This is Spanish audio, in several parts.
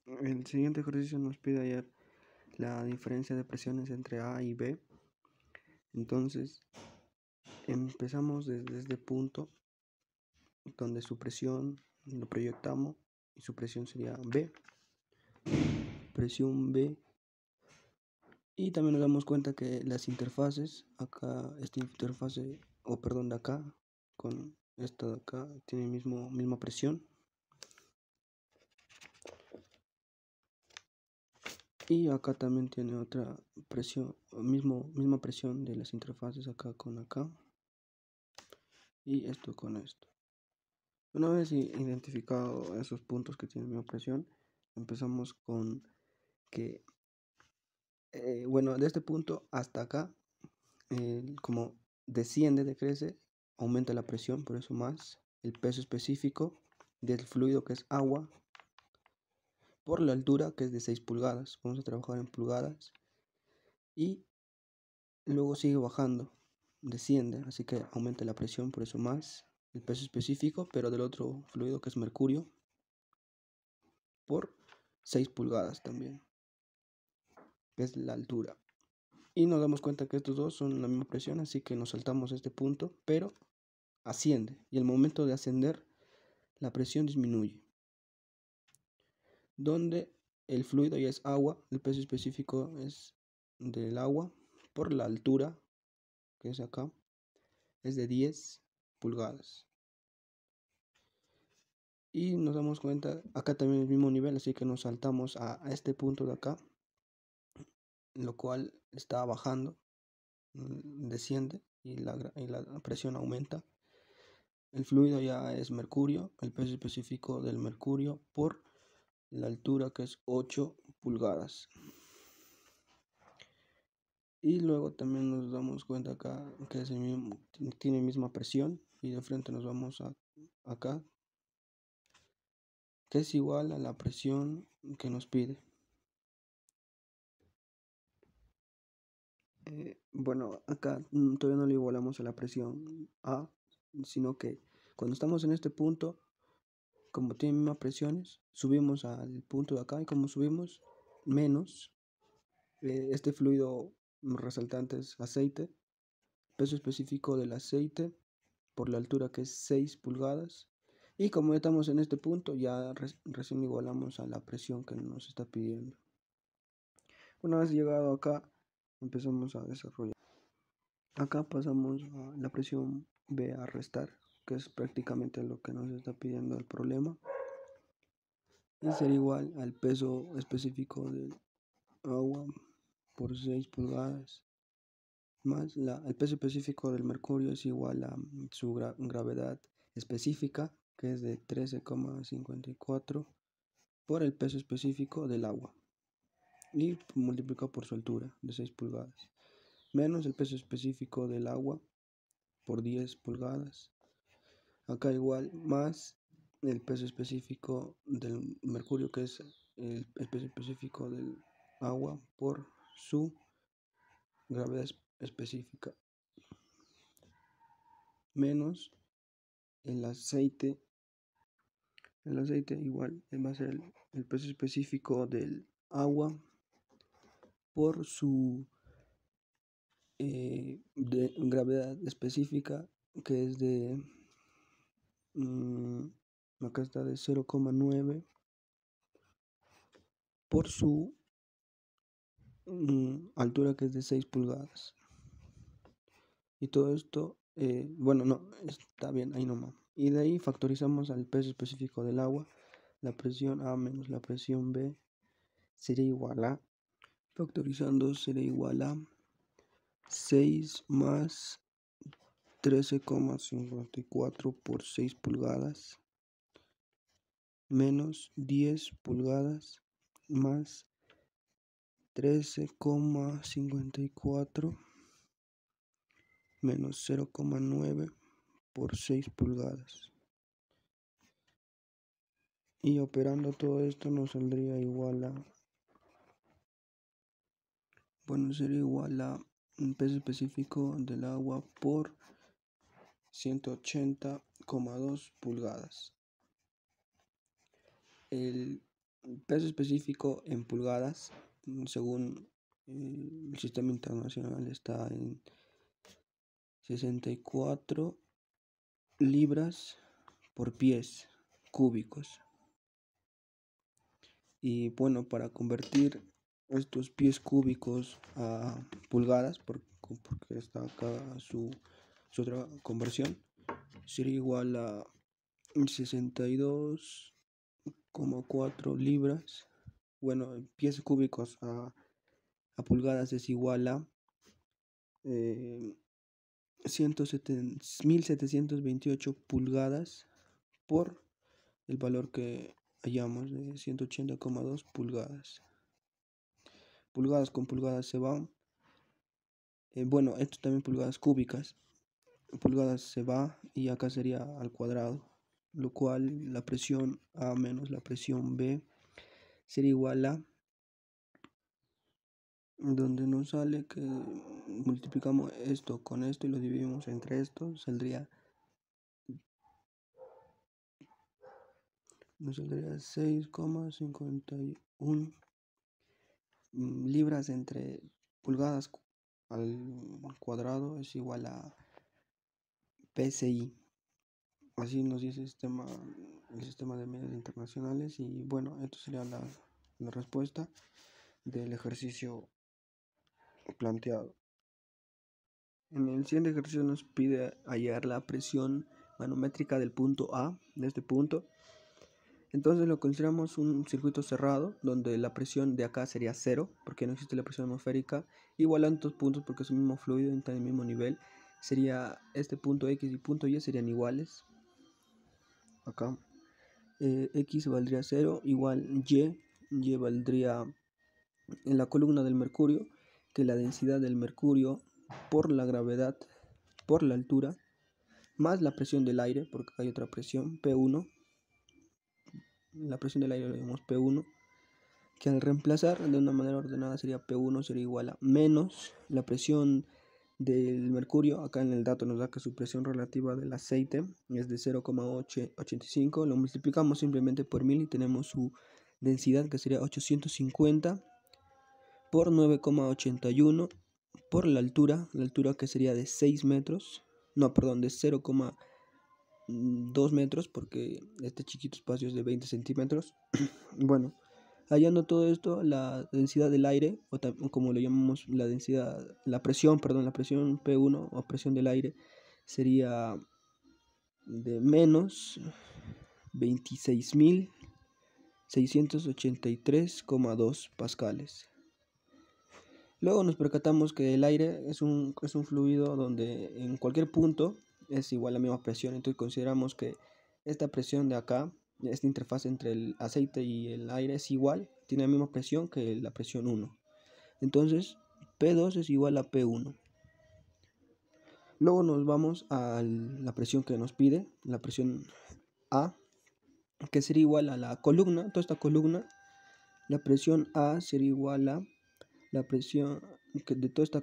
El siguiente ejercicio nos pide hallar la diferencia de presiones entre A y B. Entonces, empezamos desde este punto donde su presión lo proyectamos y su presión sería B. Presión B. Y también nos damos cuenta que las interfaces, acá, esta interfase, de acá, con esta de acá, tiene misma presión. Y acá también tiene otra presión, misma presión de las interfaces acá con acá. Y esto con esto. Una vez identificado esos puntos que tienen misma presión, empezamos con que, de este punto hasta acá, como decrece, aumenta la presión, por eso más el peso específico del fluido, que es agua, por la altura, que es de 6 pulgadas. Vamos a trabajar en pulgadas. Y luego sigue bajando, desciende, así que aumenta la presión, por eso más el peso específico, pero del otro fluido, que es mercurio, por 6 pulgadas también, que es la altura. Y nos damos cuenta que estos dos son la misma presión, así que nos saltamos este punto, pero asciende. Y al momento de ascender, la presión disminuye. Donde el fluido ya es agua, el peso específico es del agua, por la altura, que es acá, es de 10 pulgadas. Y nos damos cuenta, acá también el mismo nivel, así que nos saltamos a este punto de acá, lo cual está bajando, desciende y la presión aumenta. El fluido ya es mercurio, el peso específico del mercurio por la altura, que es 8 pulgadas. Y luego también nos damos cuenta acá que es tiene misma presión, y de frente nos vamos acá, que es igual a la presión que nos pide. Acá todavía no le igualamos a la presión A, sino que cuando estamos en este punto, como tiene mismas presiones, subimos al punto de acá, y como subimos menos, este fluido resaltante es aceite, peso específico del aceite por la altura, que es 6 pulgadas, y como ya estamos en este punto, ya recién igualamos a la presión que nos está pidiendo. Una vez llegado acá, empezamos a desarrollar. Acá pasamos a la presión B a restar, que es prácticamente lo que nos está pidiendo el problema. Y será igual al peso específico del agua por 6 pulgadas, más el peso específico del mercurio es igual a su gravedad específica, que es de 13,54, por el peso específico del agua, y multiplicado por su altura de 6 pulgadas, menos el peso específico del agua por 10 pulgadas. Acá igual, más el peso específico del mercurio, que es el peso específico del agua por su gravedad específica, menos el aceite. El aceite igual va a ser el peso específico del agua por su gravedad específica, que es de acá está de 0,9 por su altura, que es de 6 pulgadas. Y todo esto, no, está bien, ahí nomás. Y de ahí factorizamos al peso específico del agua. La presión A menos la presión B sería igual a, factorizando, sería igual a 6 más 13,54 por 6 pulgadas, menos 10 pulgadas, más 13,54 menos 0,9 por 6 pulgadas. Y operando todo esto nos saldría igual a, sería igual a un peso específico del agua por 180,2 pulgadas. peso específico en pulgadas, según el sistema internacional, está en 64 libras por pies cúbicos. Y bueno, para convertir estos pies cúbicos a pulgadas, porque está acá su otra conversión, sería igual a 62,4 libras. Bueno, pies cúbicos a pulgadas es igual a 1728 pulgadas por el valor que hallamos de 180,2 pulgadas. Pulgadas con pulgadas se van. Bueno, esto también pulgadas cúbicas. Pulgadas se va y acá sería al cuadrado, lo cual la presión A menos la presión B sería igual a, donde nos sale que multiplicamos esto con esto y lo dividimos entre esto, nos saldría 6,51 libras entre pulgadas al cuadrado es igual a PSI. Así nos dice el sistema de medios internacionales. Y bueno, esto sería la respuesta del ejercicio planteado. En el siguiente ejercicio nos pide hallar la presión manométrica del punto A, de este punto. Entonces lo consideramos un circuito cerrado, donde la presión de acá sería 0, porque no existe la presión atmosférica, igualando estos puntos porque es el mismo fluido, está en el mismo nivel. Sería este punto X y punto Y serían iguales. Acá X valdría 0, igual Y valdría en la columna del mercurio, que la densidad del mercurio por la gravedad, por la altura, más la presión del aire, porque hay otra presión, P1, la presión del aire lo llamamos P1, que al reemplazar de una manera ordenada sería P1 sería igual a menos la presión del mercurio. Acá en el dato nos da que su presión relativa del aceite es de 0,85, lo multiplicamos simplemente por 1000 y tenemos su densidad, que sería 850 por 9,81 por la altura que sería de 6 metros, no, perdón, de 0,2 metros, porque este chiquito espacio es de 20 centímetros. Bueno, hallando todo esto, la densidad del aire, o como lo llamamos la densidad, la presión P1 o presión del aire, sería de menos 26.683,2 pascales. Luego nos percatamos que el aire es un fluido donde en cualquier punto es igual a la misma presión. Entonces consideramos que esta presión de acá, esta interfaz entre el aceite y el aire es igual, tiene la misma presión que la presión 1. Entonces P2 es igual a P1. Luego nos vamos a la presión que nos pide, la presión A, que sería igual a la columna, toda esta columna. La presión A sería igual a la presión de toda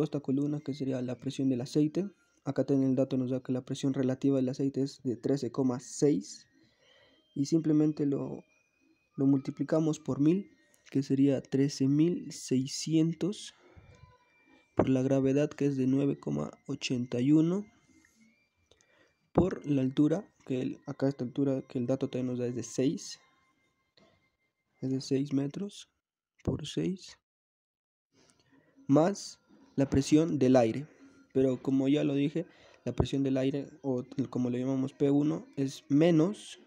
esta columna, que sería la presión del aceite. Acá en el dato nos da que la presión relativa del aceite es de 13,6 y simplemente lo multiplicamos por 1000, que sería 13.600 por la gravedad, que es de 9,81 por la altura, que acá esta altura que el dato también nos da es de 6 metros por 6, más la presión del aire. Pero como ya lo dije, la presión del aire, o como le llamamos P1, es menos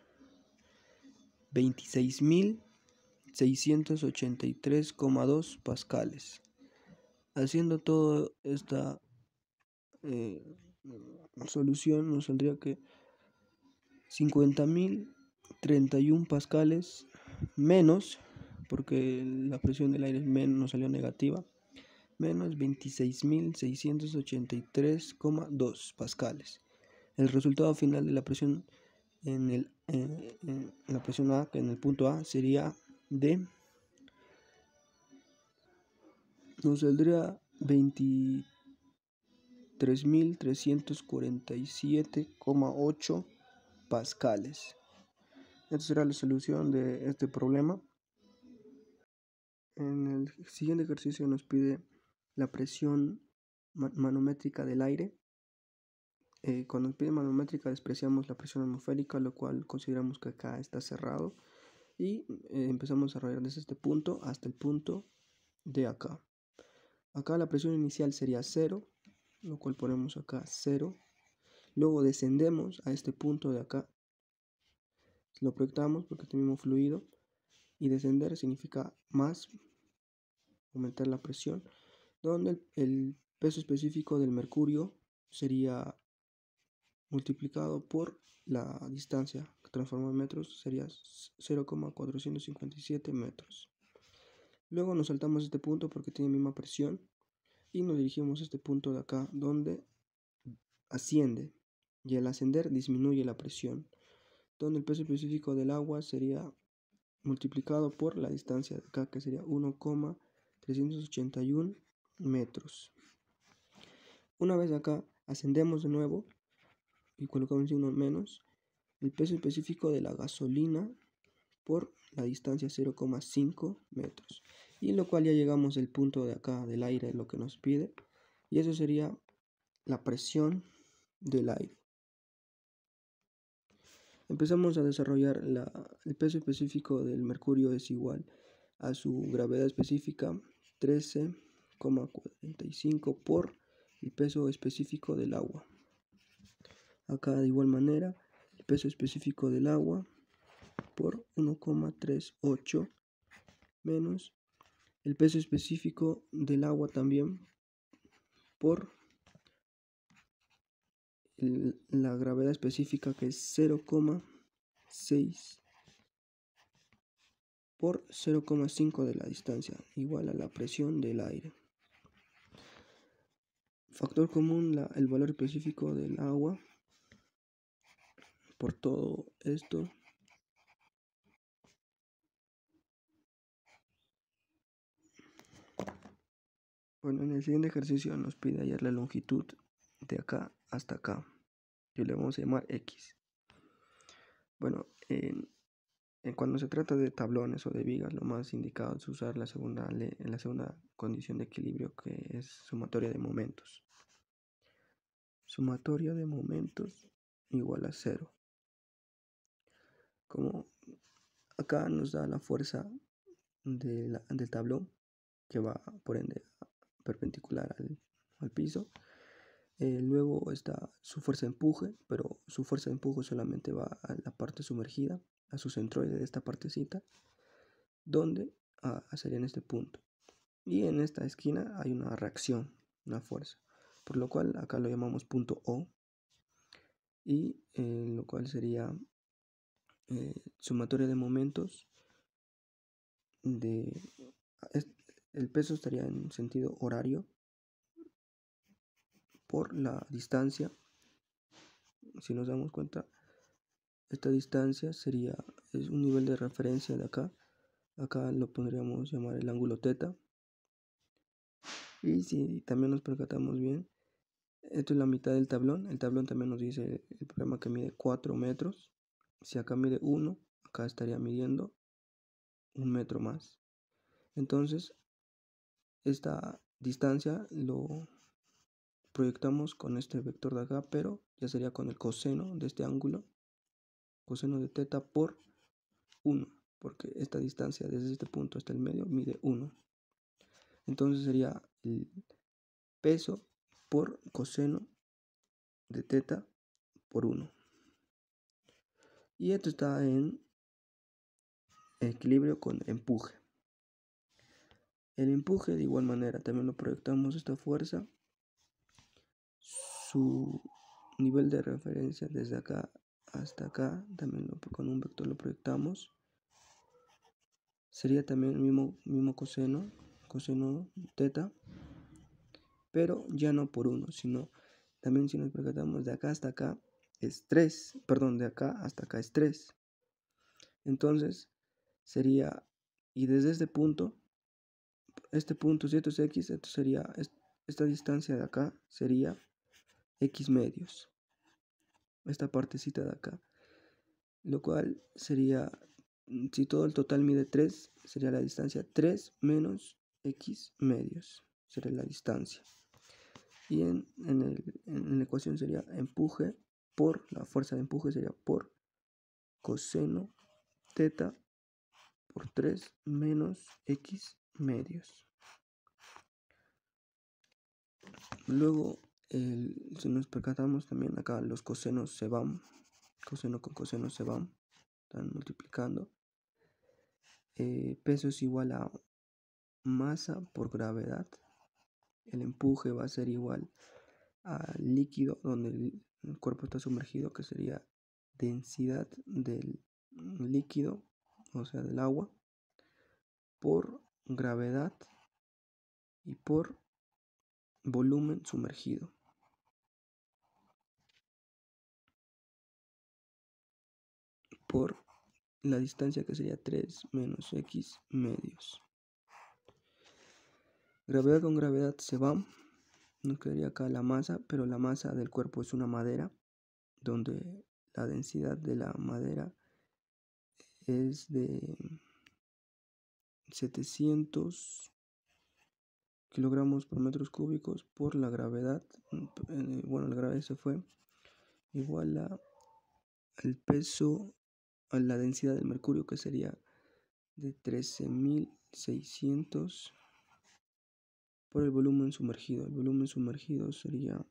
26.683,2 pascales. Haciendo toda esta solución nos saldría que 50.031 pascales menos, porque la presión del aire menos nos salió negativa, menos 26.683,2 pascales. El resultado final de la presión en la presión A, que en el punto A sería de, nos saldría 23.347,8 pascales. Esta será la solución de este problema. En el siguiente ejercicio nos pide la presión manométrica del aire. Cuando nos pide manométrica despreciamos la presión atmosférica, lo cual consideramos que acá está cerrado. Y empezamos a desarrollar desde este punto hasta el punto de acá. Acá la presión inicial sería 0, lo cual ponemos acá 0. Luego descendemos a este punto de acá. Lo proyectamos porque tenemos fluido. Y descender significa más, aumentar la presión. Donde el peso específico del mercurio sería multiplicado por la distancia que transforma en metros, sería 0,457 metros. Luego nos saltamos este punto porque tiene misma presión y nos dirigimos a este punto de acá donde asciende, y al ascender disminuye la presión, donde el peso específico del agua sería multiplicado por la distancia de acá, que sería 1,381 metros. Una vez acá ascendemos de nuevo y colocamos uno menos, el peso específico de la gasolina por la distancia 0,5 metros, y lo cual ya llegamos al punto de acá del aire, lo que nos pide, y eso sería la presión del aire. Empezamos a desarrollar el peso específico del mercurio es igual a su gravedad específica 13,45 por el peso específico del agua. Acá de igual manera el peso específico del agua por 1,38 menos el peso específico del agua también por la gravedad específica, que es 0,6 por 0,5 de la distancia, igual a la presión del aire. Factor común, el valor específico del agua por todo esto. Bueno, en el siguiente ejercicio nos pide hallar la longitud de acá hasta acá, que le vamos a llamar X. Bueno, cuando se trata de tablones o de vigas, lo más indicado es usar la segunda condición de equilibrio, que es sumatoria de momentos. Sumatoria de momentos igual a 0. Como acá nos da la fuerza del tablón, que va por ende perpendicular al piso. Luego está su fuerza de empuje, pero su fuerza de empuje solamente va a la parte sumergida, a su centroide de esta partecita, donde sería en este punto. Y en esta esquina hay una reacción, una fuerza, por lo cual acá lo llamamos punto O, y lo cual sería sumatoria de momentos el peso estaría en sentido horario por la distancia. Si nos damos cuenta, esta distancia es un nivel de referencia de acá. Acá lo podríamos llamar el ángulo θ. Y si también nos percatamos bien, esto es la mitad del tablón. El tablón también nos dice el problema que mide 4 metros. Si acá mide 1, acá estaría midiendo 1 metro más. Entonces, esta distancia lo proyectamos con este vector de acá, pero ya sería con el coseno de este ángulo, coseno de θ por 1, porque esta distancia desde este punto hasta el medio mide 1. Entonces sería el peso por coseno de θ por 1. Y esto está en equilibrio con empuje. El empuje, de igual manera, también lo proyectamos esta fuerza, su nivel de referencia desde acá hasta acá, también con un vector lo proyectamos. Sería también el mismo coseno θ, pero ya no por 1, sino también si nos percatamos de acá hasta acá es 3, perdón, de acá hasta acá es 3. Entonces sería, y desde este punto, si esto es X, esto sería, esta distancia de acá sería X medios, esta partecita de acá. lo cual sería, si todo el total mide 3, sería la distancia 3 menos x medios, sería la distancia. Y en la ecuación sería empuje por, la fuerza de empuje sería por coseno teta por 3 menos x medios. Luego, si nos percatamos también acá los cosenos se van, coseno con coseno se van, están multiplicando. Peso es igual a masa por gravedad. El empuje va a ser igual al líquido donde el cuerpo está sumergido, que sería densidad del líquido, o sea del agua, por gravedad y por volumen sumergido. Por la distancia, que sería 3 menos x medios. Gravedad con gravedad se va. Nos quedaría acá la masa, pero la masa del cuerpo es una madera, donde la densidad de la madera es de 700 kilogramos por metros cúbicos por la gravedad. Bueno, la gravedad se fue igual al peso, a la densidad del mercurio, que sería de 13.600 por el volumen sumergido. El volumen sumergido sería